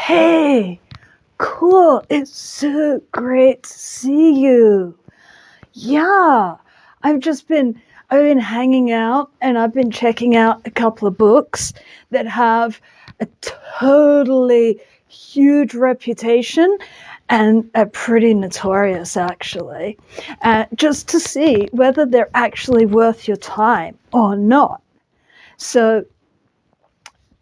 Hey, cool. It's so great to see you. Yeah, I've been hanging out and I've been checking out a couple of books that have a totally huge reputation and are pretty notorious actually, just to see whether they're actually worth your time or not. So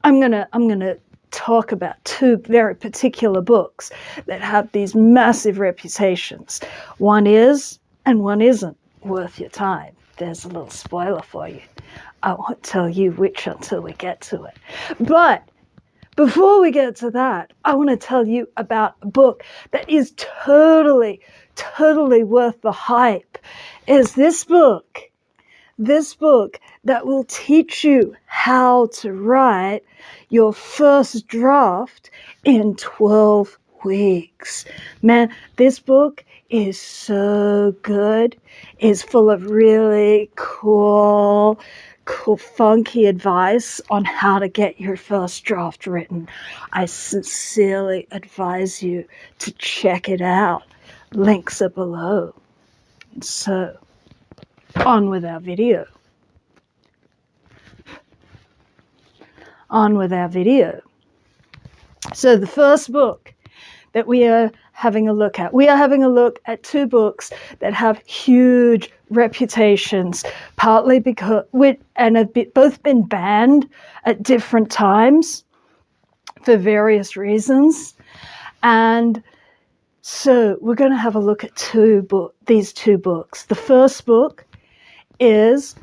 I'm gonna talk about two very particular books that have these massive reputations. One is and one isn't worth your time. There's a little spoiler for you. I won't tell you which until we get to it. But before we get to that, I want to tell you about a book that is totally worth the hype. Is this book that will teach you how to write your first draft in 12 weeks. Man, this book is so good. It's full of really cool, funky advice on how to get your first draft written. I sincerely advise you to check it out. Links are below. So, on with our video. So the first book that we are having a look at two books that have huge reputations, partly because have both been banned at different times for various reasons. And so we're going to have a look at these two books. The first book is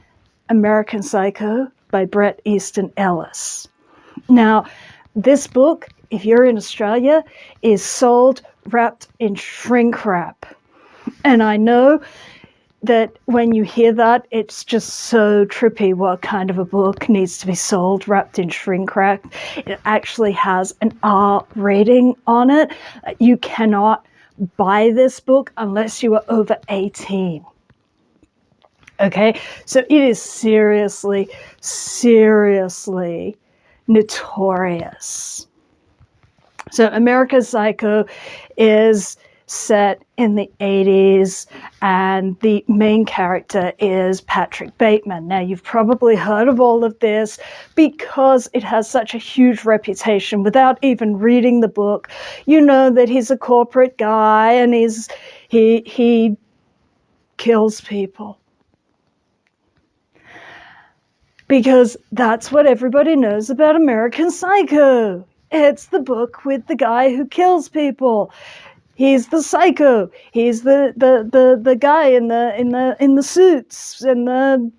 American Psycho by Bret Easton Ellis. Now, this book, if you're in Australia, is sold wrapped in shrink wrap. And I know that when you hear that, it's just so trippy. What kind of a book needs to be sold wrapped in shrink wrap? It actually has an R rating on it. You cannot buy this book unless you are over 18. Okay, so it is seriously notorious. So American Psycho is set in the 80s and the main character is Patrick Bateman. Now you've probably heard of all of this because it has such a huge reputation. Without even reading the book, you know that he's a corporate guy and he kills people. Because that's what everybody knows about American Psycho. It's the book with the guy who kills people. He's the psycho. He's the guy in the suits and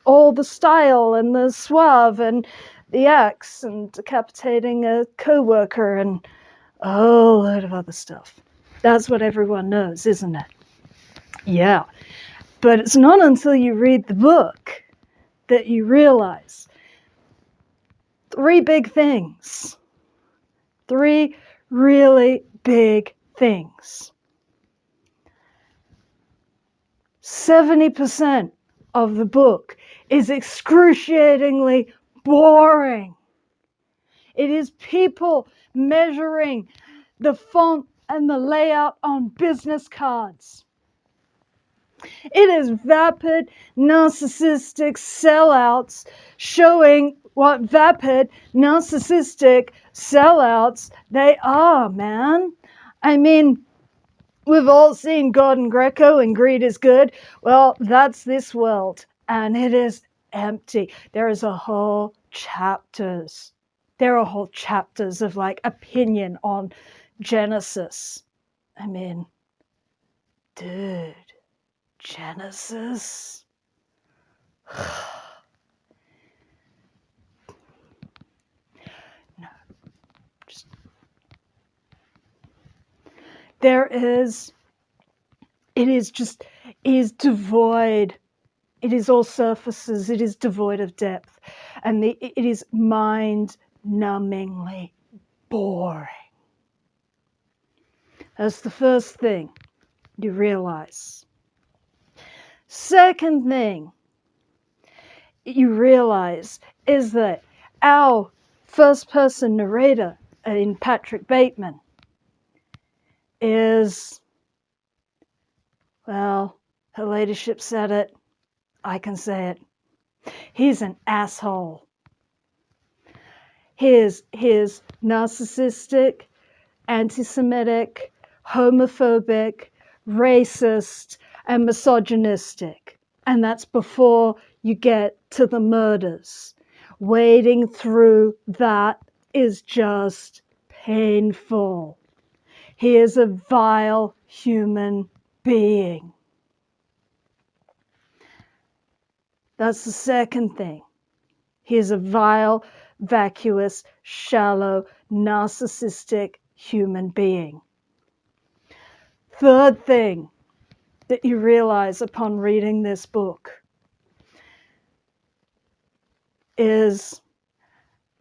all the style and the suave and the axe and decapitating a coworker and a whole load of other stuff. That's what everyone knows, isn't it? Yeah. But it's not until you read the book that you realize three really big things. 70% of the book is excruciatingly boring. It is people measuring the font and the layout on business cards. It is vapid, narcissistic sellouts showing what vapid, narcissistic sellouts they are, man. I mean, we've all seen Gordon Greco and Greed is Good. Well, that's this world, and it is empty. There are whole chapters of like opinion on Genesis. I mean, dude. Genesis. No, just it is devoid. It is all surfaces. It is devoid of depth, and it is mind-numbingly boring. That's the first thing you realize. Second thing you realize is that our first-person narrator in Patrick Bateman is, well, her ladyship said it, I can say it. He's an asshole. His narcissistic, anti-Semitic, homophobic, racist, and misogynistic. And that's before you get to the murders. Wading through that is just painful. He is a vile human being. That's the second thing. He is a vile, vacuous, shallow, narcissistic human being. Third thing that you realize upon reading this book is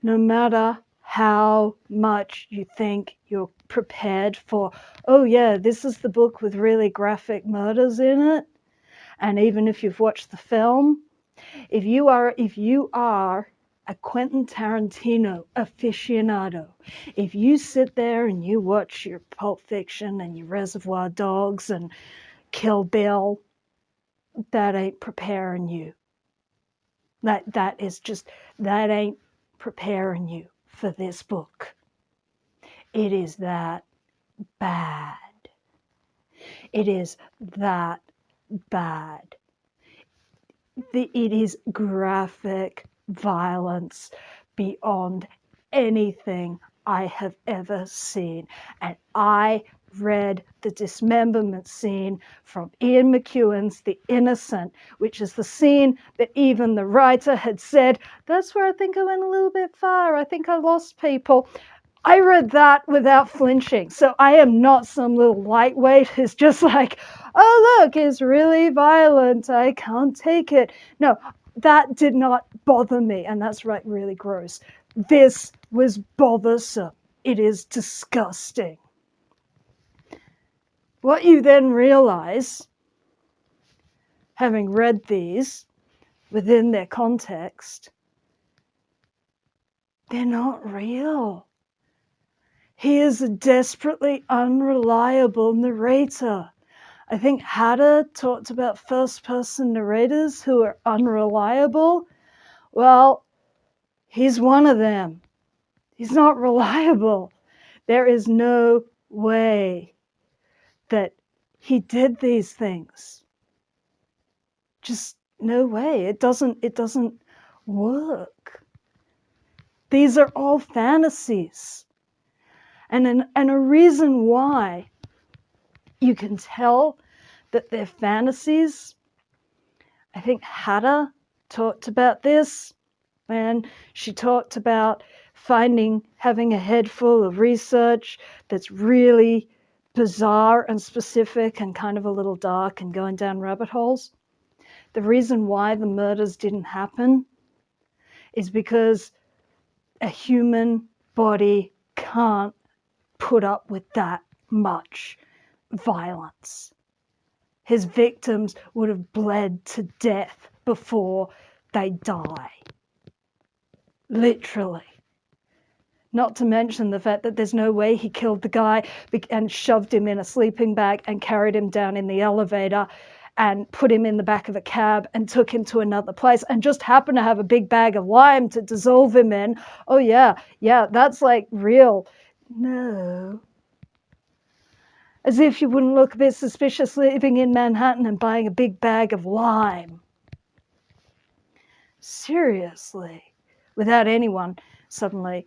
no matter how much you think you're prepared for, oh yeah, this is the book with really graphic murders in it, and even if you've watched the film, if you are a Quentin Tarantino aficionado, if you sit there and you watch your Pulp Fiction and your Reservoir Dogs and Kill Bill, that ain't preparing you. That ain't preparing you for this book. It is that bad. It is that bad. It is graphic violence beyond anything I have ever seen. And I read the dismemberment scene from Ian McEwan's The Innocent, which is the scene that even the writer had said, that's where I think I went a little bit far. I think I lost people. I read that without flinching. So I am not some little lightweight who's just like, oh, look, it's really violent. I can't take it. No, that did not bother me. And that's right, really gross. This was bothersome. It is disgusting. What you then realize, having read these within their context, they're not real. He is a desperately unreliable narrator. I think Hatter talked about first-person narrators who are unreliable. Well, he's one of them. He's not reliable. There is no way that he did these things. Just no way. It doesn't work. These are all fantasies. And a reason why you can tell that they're fantasies, I think Hatter talked about this when she talked about having a head full of research that's really bizarre and specific and kind of a little dark and going down rabbit holes. The reason why the murders didn't happen is because a human body can't put up with that much violence. His victims would have bled to death before they die. Literally. Not to mention the fact that there's no way he killed the guy and shoved him in a sleeping bag and carried him down in the elevator and put him in the back of a cab and took him to another place and just happened to have a big bag of lime to dissolve him in. Oh yeah, that's like real. No. As if you wouldn't look a bit suspicious living in Manhattan and buying a big bag of lime. Seriously. Without anyone suddenly,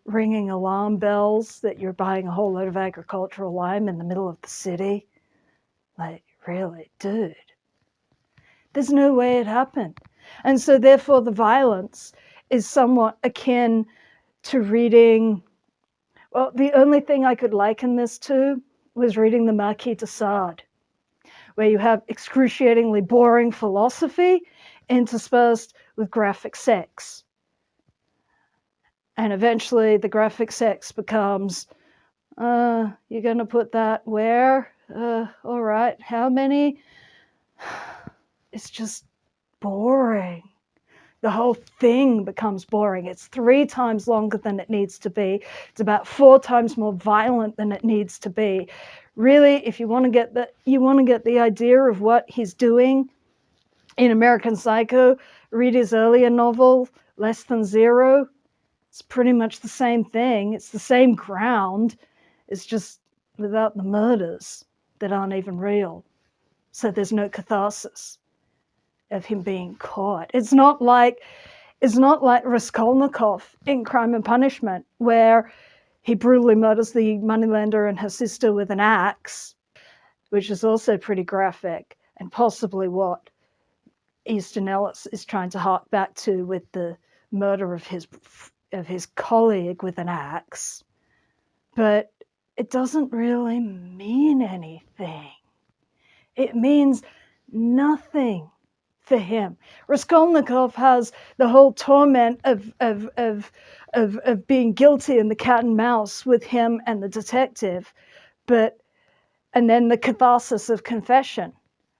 ringing alarm bells that you're buying a whole load of agricultural lime in the middle of the city. Like, really, dude. There's no way it happened. And so therefore the violence is somewhat akin to reading, well, the only thing I could liken this to was reading the Marquis de Sade, where you have excruciatingly boring philosophy interspersed with graphic sex. And eventually the graphic sex becomes, you're going to put that where? All right, how many? It's just boring. The whole thing becomes boring. It's 3 times longer than it needs to be. It's about 4 times more violent than it needs to be. Really, if you want to get the idea of what he's doing in American Psycho, read his earlier novel, Less Than Zero. It's pretty much the same thing. It's the same ground. It's just without the murders that aren't even real. So there's no catharsis of him being caught. It's not like Raskolnikov in Crime and Punishment, where he brutally murders the moneylender and her sister with an axe, which is also pretty graphic, and possibly what Easton Ellis is trying to hark back to with the murder of his colleague with an axe. But it doesn't really mean anything. It means nothing for him. Raskolnikov has the whole torment of being guilty and the cat and mouse with him and the detective, and then the catharsis of confession,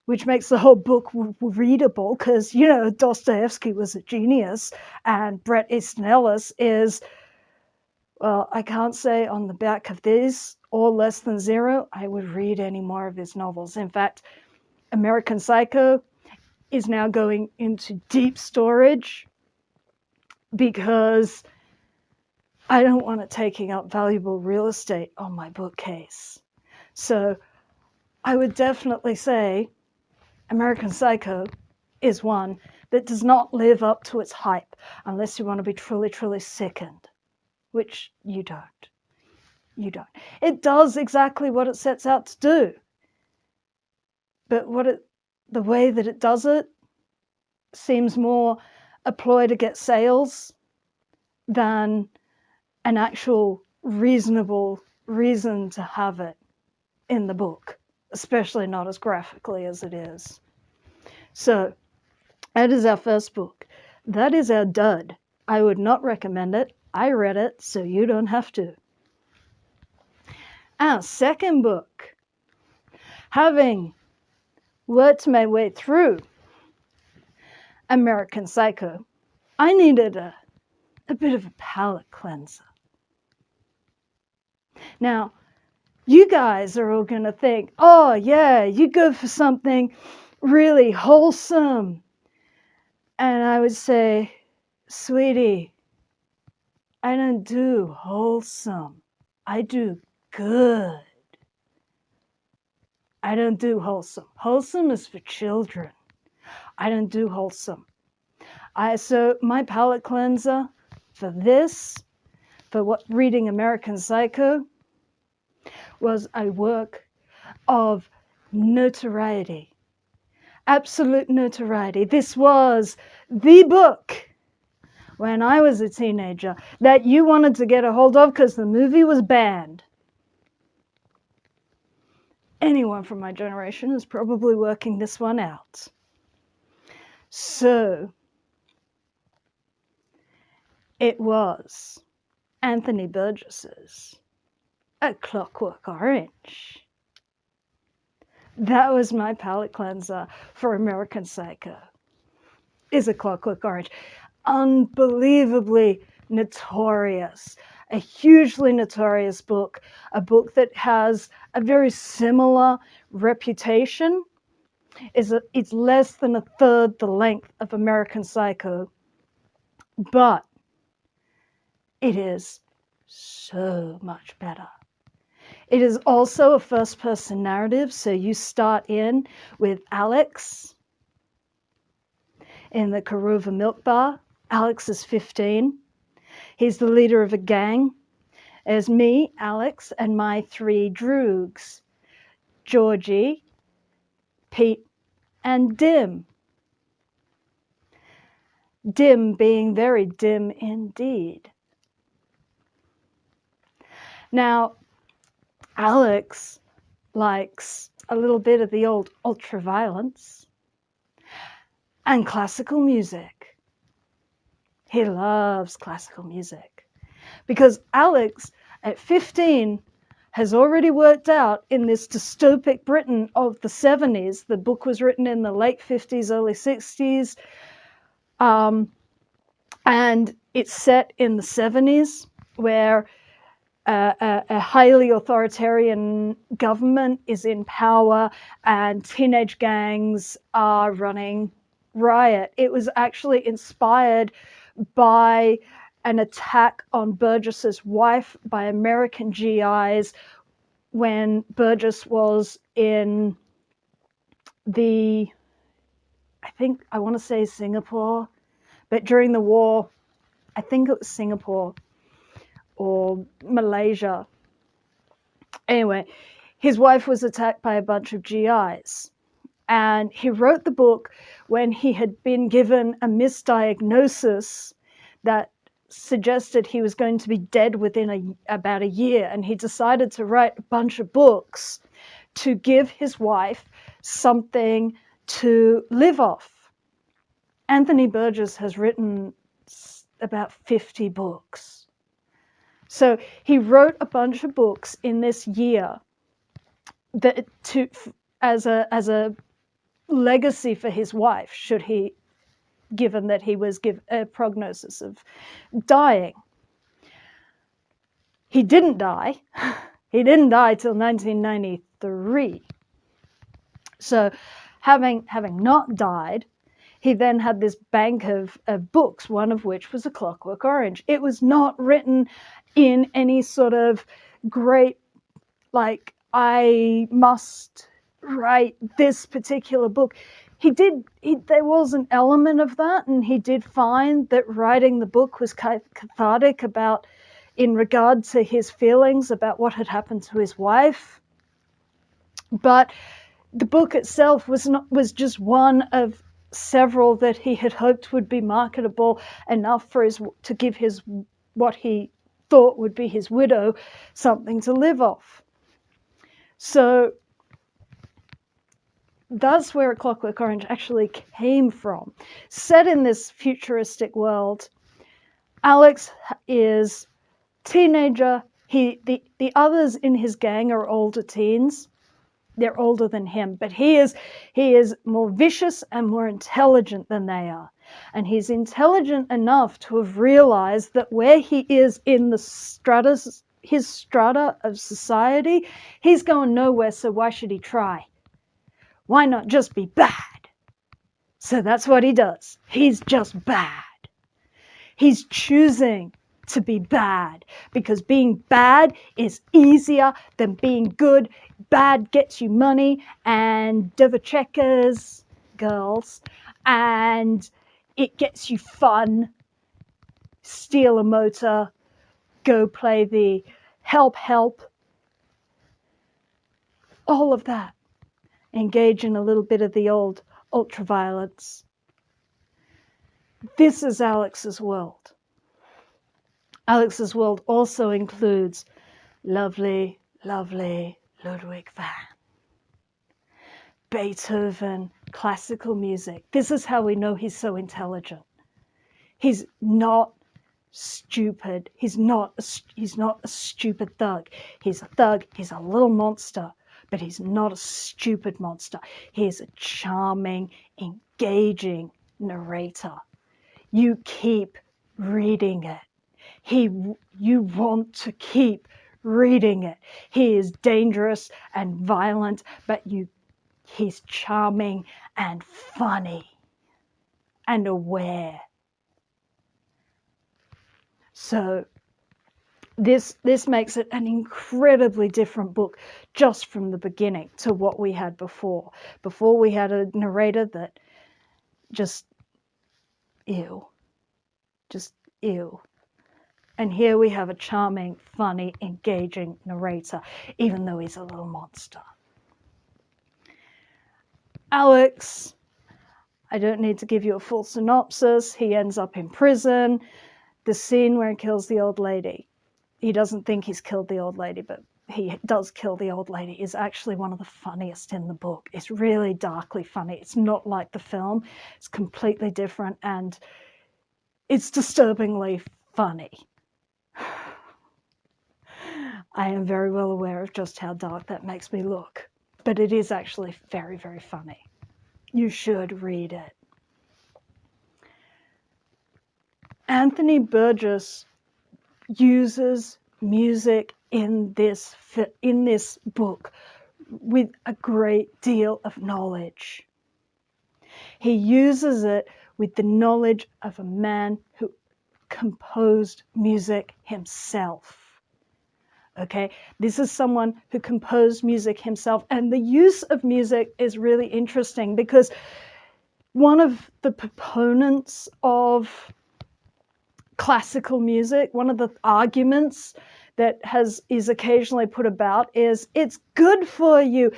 which makes the whole book readable because, Dostoevsky was a genius and Bret Easton Ellis is, well, I can't say on the back of this or Less Than Zero I would read any more of his novels. In fact, American Psycho is now going into deep storage because I don't want it taking up valuable real estate on my bookcase. So I would definitely say American Psycho is one that does not live up to its hype unless you want to be truly, truly sickened, which you don't. You don't. It does exactly what it sets out to do. But the way that it does it seems more a ploy to get sales than an actual reasonable reason to have it in the book, especially not as graphically as it is. So that is our first book. That is our dud. I would not recommend it. I read it, so you don't have to. Our second book, having worked my way through American Psycho, I needed a bit of a palate cleanser. Now, you guys are all going to think, oh yeah, you go for something really wholesome. And I would say, sweetie, I don't do wholesome. I do good. I don't do wholesome. Wholesome is for children. I don't do wholesome. So my palate cleanser for reading American Psycho was a work of notoriety. Absolute notoriety. This was the book when I was a teenager that you wanted to get a hold of because the movie was banned. Anyone from my generation is probably working this one out. So it was Anthony Burgess's A Clockwork Orange. That was my palate cleanser for American Psycho, is A Clockwork Orange. Unbelievably notorious, a hugely notorious book, a book that has a very similar reputation. It's less than a third the length of American Psycho, but it is so much better. It is also a first-person narrative, so you start in with Alex in the Karuva Milk Bar. Alex is 15. He's the leader of a gang. There's me, Alex, and my 3 droogs, Georgie, Pete, and Dim. Dim being very dim indeed. Now, Alex likes a little bit of the old ultra-violence and classical music. He loves classical music because Alex, at 15, has already worked out in this dystopic Britain of the 70s. The book was written in the late 50s, early 60s. And it's set in the 70s, where a highly authoritarian government is in power and teenage gangs are running riot. It was actually inspired by an attack on Burgess's wife by American GIs when Burgess was in I want to say Singapore, but during the war, I think it was Singapore or Malaysia. Anyway, his wife was attacked by a bunch of GIs. And he wrote the book when he had been given a misdiagnosis that suggested he was going to be dead within about a year. And he decided to write a bunch of books to give his wife something to live off. Anthony Burgess has written about 50 books. So he wrote a bunch of books in this year that as a legacy for his wife, should he, given that he was given a prognosis of dying. He didn't die. He didn't die till 1993. So having not died, he then had this bank of books, one of which was A Clockwork Orange. It was not written in any sort of great, like, I must write this particular book. There was an element of that, and he did find that writing the book was cathartic in regard to his feelings about what had happened to his wife. But the book itself was just one of several that he had hoped would be marketable enough to give what he thought would be his widow something to live off. So that's where A Clockwork Orange actually came from. Set in this futuristic world, Alex is teenager. The others in his gang are older teens. They're older than him, but he is more vicious and more intelligent than they are. And he's intelligent enough to have realized that where he is in his strata of society, he's going nowhere, so why should he try? Why not just be bad? So that's what he does. He's just bad. He's choosing to be bad because being bad is easier than being good. Bad gets you money and Devacheka's girls, and it gets you fun. Steal a motor, go play the help, all of that. Engage in a little bit of the old ultraviolence. This is Alex's world. Alex's world also includes lovely, lovely Ludwig van Beethoven, classical music. This is how we know he's so intelligent. He's not stupid. He's not a stupid thug. He's a thug. He's a little monster, but he's not a stupid monster. He's a charming, engaging narrator. You keep reading it. You want to keep reading it. He is dangerous and violent, but he's charming and funny and aware. So this makes it an incredibly different book just from the beginning to what we had before. Before we had a narrator that just ew. And here we have a charming, funny, engaging narrator, even though he's a little monster. Alex, I don't need to give you a full synopsis. He ends up in prison. The scene where he kills the old lady. He doesn't think he's killed the old lady, but he does kill the old lady, is actually one of the funniest in the book. It's really darkly funny. It's not like the film. It's completely different, and it's disturbingly funny. I am very well aware of just how dark that makes me look, but it is actually very, very funny. You should read it. Anthony Burgess uses music in this book with a great deal of knowledge. He uses it with the knowledge of a man who composed music himself. Okay, this is someone who composed music himself, and the use of music is really interesting because one of the proponents of classical music, one of the arguments that is occasionally put about is it's good for you.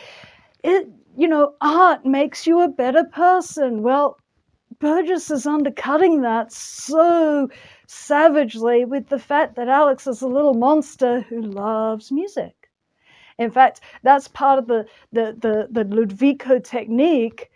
Art makes you a better person. Well, Burgess is undercutting that so savagely with the fact that Alex is a little monster who loves music. In fact, that's part of the Ludwiko technique.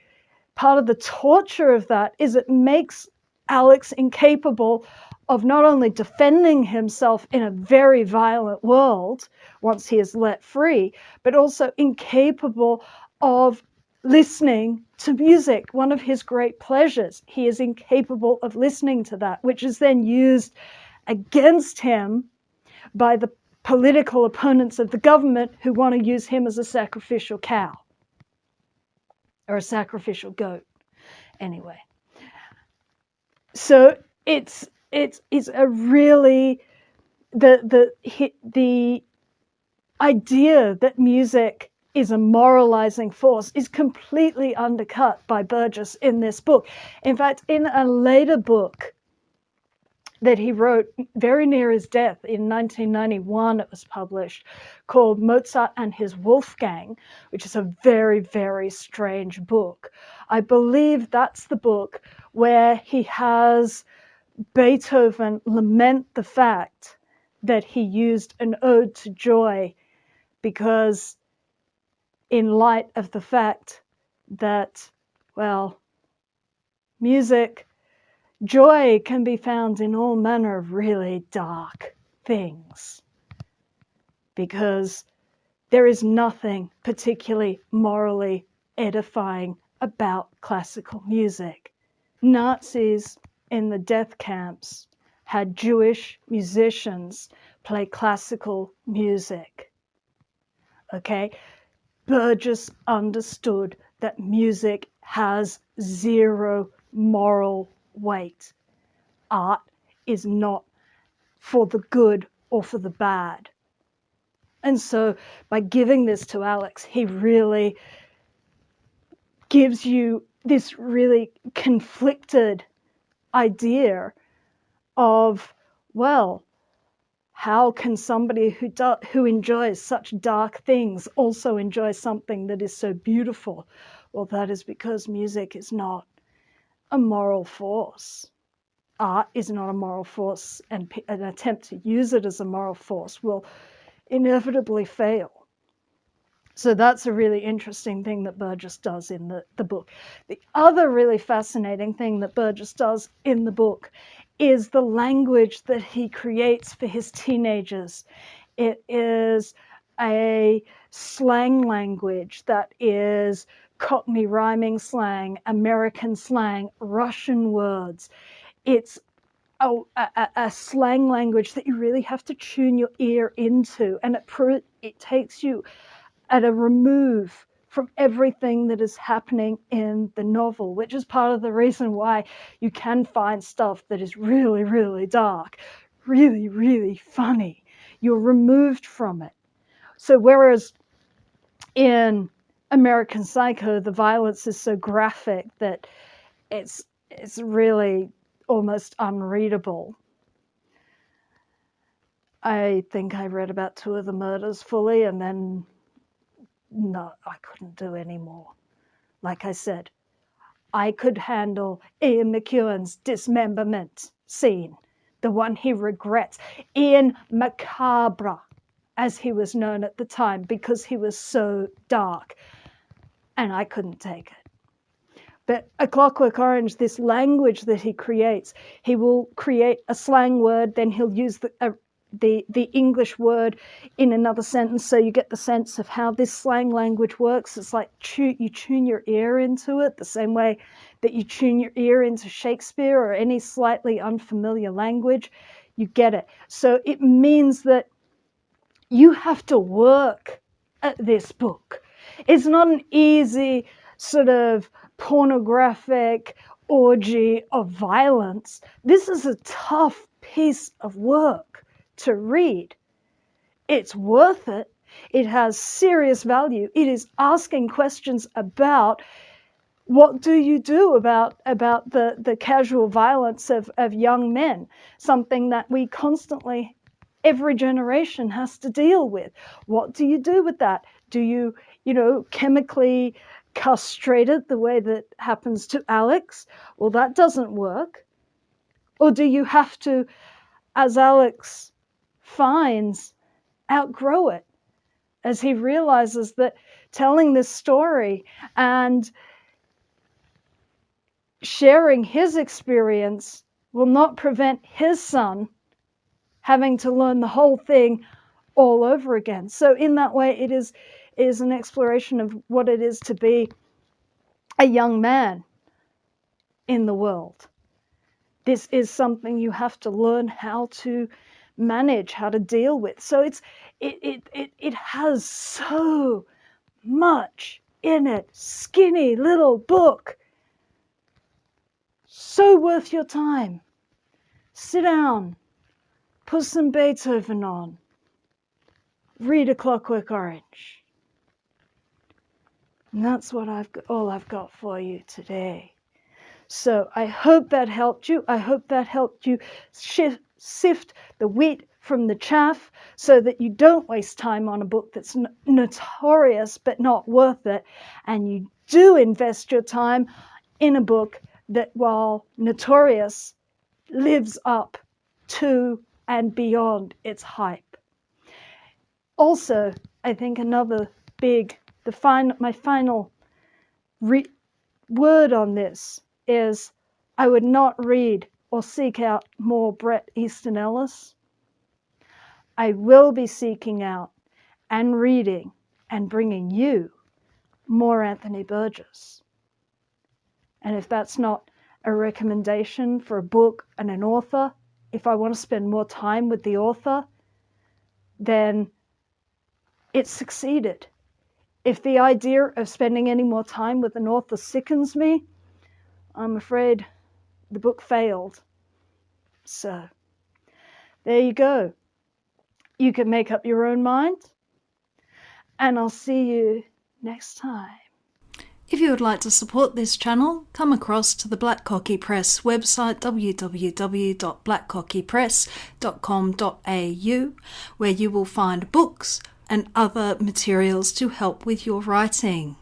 Part of the torture of that is it makes Alex incapable of not only defending himself in a very violent world once he is let free, but also incapable of listening to music. One of his great pleasures, he is incapable of listening to that, which is then used against him by the political opponents of the government who want to use him as a sacrificial cow or a sacrificial goat. Anyway, so it's a really the idea that music is a moralizing force is completely undercut by Burgess in this book. In fact, in a later book that he wrote very near his death in 1991, it was published, called Mozart and His Wolfgang, which is a very, very strange book. I believe that's the book where he has Beethoven lament the fact that he used an ode to joy because in light of the fact that, well, joy can be found in all manner of really dark things, because there is nothing particularly morally edifying about classical music. Nazis in the death camps had Jewish musicians play classical music. Okay? Burgess understood that music has zero moral weight. Art is not for the good or for the bad. And so by giving this to Alex, he really gives you this really conflicted idea of, well, how can somebody who enjoys such dark things also enjoy something that is so beautiful? Well, that is because music is not a moral force. Art is not a moral force, and an attempt to use it as a moral force will inevitably fail. So that's a really interesting thing that Burgess does in the book. The other really fascinating thing that Burgess does in the book is the language that he creates for his teenagers. It is a slang language that is Cockney rhyming slang, American slang, Russian words. It's a slang language that you really have to tune your ear into, and it takes you at a remove from everything that is happening in the novel, which is part of the reason why you can find stuff that is really, really dark, really, really funny. You're removed from it. So whereas in American Psycho, the violence is so graphic that it's really almost unreadable. I think I read about 2 of the murders fully, and then no, I couldn't do any more. Like I said, I could handle Ian McEwan's dismemberment scene, the one he regrets. Ian Macabre, as he was known at the time, because he was so dark, and I couldn't take it. But A Clockwork Orange, this language that he creates, he will create a slang word, then he'll use the English word in another sentence, so you get the sense of how this slang language works. It's like you tune your ear into it the same way that you tune your ear into Shakespeare or any slightly unfamiliar language. You get it. So it means that you have to work at this book. It's not an easy sort of pornographic orgy of violence. This is a tough piece of work to read. It's worth it. It has serious value. It is asking questions about what do you do about the casual violence of young men, something that we constantly, every generation has to deal with. What do you do with that? Do you, chemically castrate it the way that happens to Alex? Well, that doesn't work. Or do you have to, as Alex finds, outgrow it, as he realizes that telling this story and sharing his experience will not prevent his son having to learn the whole thing all over again. So in that way, it is an exploration of what it is to be a young man in the world. This is something you have to learn how to manage, how to deal with. So it has so much in it. Skinny little book. So worth your time. Sit down, put some Beethoven on, read A Clockwork Orange. And that's what all I've got for you today. So I hope that helped you. I hope that helped you sift the wheat from the chaff so that you don't waste time on a book that's notorious but not worth it. And you do invest your time in a book that, while notorious, lives up to and beyond its hype. Also, I think another my final word on this is I would not read or seek out more Bret Easton Ellis. I will be seeking out and reading and bringing you more Anthony Burgess. And if that's not a recommendation for a book and an author, if I want to spend more time with the author, then it's succeeded. If the idea of spending any more time with an author sickens me, I'm afraid the book failed. So there you go. You can make up your own mind, and I'll see you next time. If you would like to support this channel, come across to the Black Cockie Press website, www.blackcockiepress.com.au, where you will find books and other materials to help with your writing.